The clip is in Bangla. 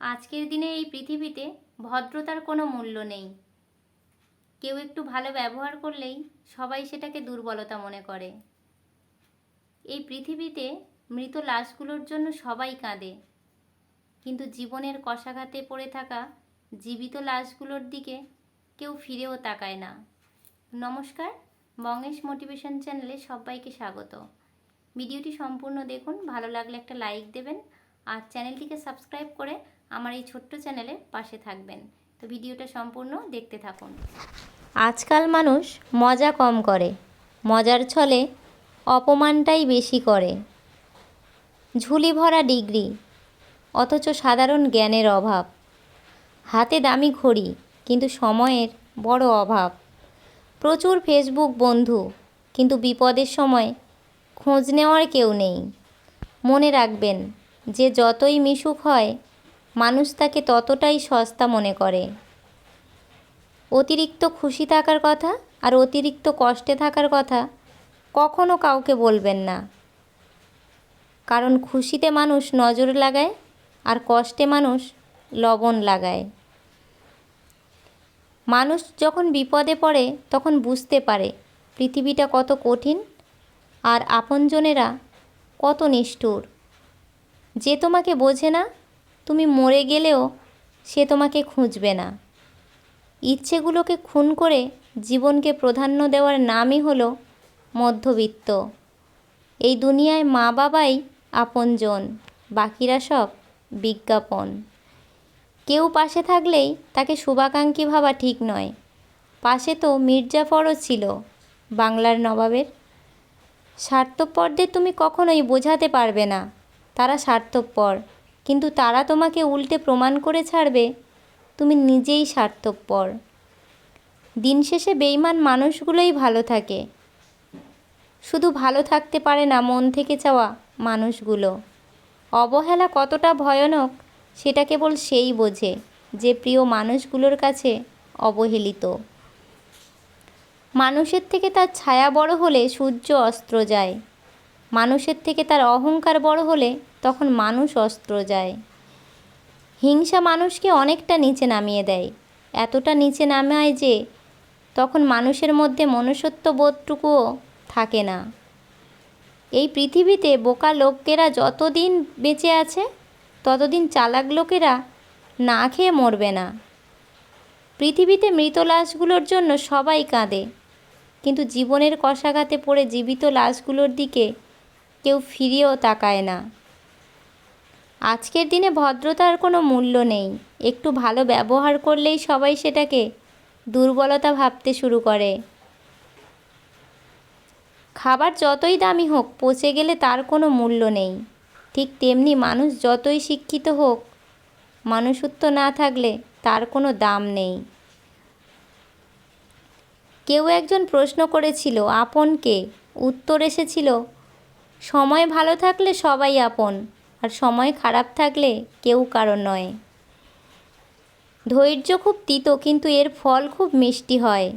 আজকের দিনে এই পৃথিবীতে ভদ্রতার কোনো মূল্য নেই। কেউ একটু ভালো ব্যবহার করলেই সবাই সেটাকে দুর্বলতা মনে করে। এই পৃথিবীতে মৃত লাশগুলোর জন্য সবাই কাঁদে, কিন্তু জীবনের কশাঘাতে পড়ে থাকা জীবিত লাশগুলোর দিকে কেউ ফিরেও তাকায় না। নমস্কার, বঙ্গেশ মোটিভেশন চ্যানেলে সবাইকে স্বাগত। ভিডিওটি সম্পূর্ণ দেখুন, ভালো লাগলে একটা লাইক দেবেন আর চ্যানেলটিকে সাবস্ক্রাইব করে আমার এই ছোট্ট চ্যানেলে পাশে থাকবেন। তো ভিডিওটা সম্পূর্ণ দেখতে থাকুন। আজকাল মানুষ মজা কম করে, মজার ছলে অপমানটাই বেশি করে। ঝুলি ভরা ডিগ্রি, অথচ সাধারণ জ্ঞানের অভাব। হাতে দামি ঘড়ি, কিন্তু সময়ের বড় অভাব। প্রচুর ফেসবুক বন্ধু, কিন্তু বিপদের সময় খোঁজ নেওয়ার কেউ নেই। মনে রাখবেন, যে যতই মিশুক হয় মানুষ তাকে ততটাই সস্তা মনে করে। অতিরিক্ত খুশি থাকার কথা আর অতিরিক্ত কষ্টে থাকার কথা কখনো কাউকে বলবেন না, কারণ খুশিতে মানুষ নজর লাগায় আর কষ্টে মানুষ লবণ লাগায়। মানুষ যখন বিপদে পড়ে তখন বুঝতে পারে পৃথিবীটা কত কঠিন আর আপনজনেরা কত নিষ্ঠুর। যে তোমাকে বোঝে না, তুমি মরে গেলেও সে তোমাকে খুঁজবে না। ইচ্ছেগুলোকে খুন করে জীবনকে প্রাধান্য দেওয়ার নামই হলো মধ্যবিত্ত। এই দুনিয়ায় মা বাবাই আপনজন, বাকিরা সব বিজ্ঞাপন। কেউ পাশে থাকলেই তাকে শুভাকাঙ্ক্ষী ভাবা ঠিক নয়। পাশে তো মির্জাফরও ছিল, বাংলার নবাবের। স্বার্থপরদের তুমি কখনোই বোঝাতে পারবে না তারা স্বার্থপর, কিন্তু তারা তোমাকে উল্টে প্রমাণ করে ছাড়বে তুমি নিজেই স্বার্থপর। দিন শেষে বেঈমান মানুষগুলোই ভালো থাকে, শুধু ভালো থাকতে পারে না মন থেকে চাওয়া মানুষগুলো। অবহেলা কতটা ভয়ানক সেটা কেবল সেই বোঝে যে প্রিয় মানুষগুলোর কাছে অবহেলিত। মানুষের থেকে তার ছায়া বড় হলে সূর্য অস্ত যায়, মানুষের থেকে তার অহংকার বড় হলে তখন মানুষ অস্ত যায়। হিংসা মানুষকে অনেকটা নিচে নামিয়ে দেয়, এতটা নিচে নামায় যে তখন মানুষের মধ্যে মনুষ্যত্ব বোধটুকুও থাকে না। এই পৃথিবীতে বোকা লোকেরা যতদিন বেঁচে আছে ততদিন চালাক লোকেরা না খেয়ে মরবে না। পৃথিবীতে মৃত লাশগুলোর জন্য সবাই কাঁদে, কিন্তু জীবনের কশাঘাতে পড়ে জীবিত লাশগুলোর দিকে কেউ ফিরেও তাকায় না। আজকের দিনে ভদ্রতার কোনো মূল্য নেই। একটু ভালো ব্যবহার করলেই সবাই সেটাকে দুর্বলতা ভাবতে শুরু করে। খাবার যতই দামি হোক, পচে গেলে তার কোনো মূল্য নেই। ঠিক তেমনি মানুষ যতই শিক্ষিত হোক, মনুষ্যত্ব না থাকলে তার কোনো দাম নেই। কেউ একজন প্রশ্ন করেছিল, আপন কে? উত্তর এসেছিল, সময় ভালো থাকলে সবাই আপন, আর সময় খারাপ থাকলে কেউ কারো নয়। ধৈর্য খুব তিতো, কিন্তু এর ফল খুব মিষ্টি হয়।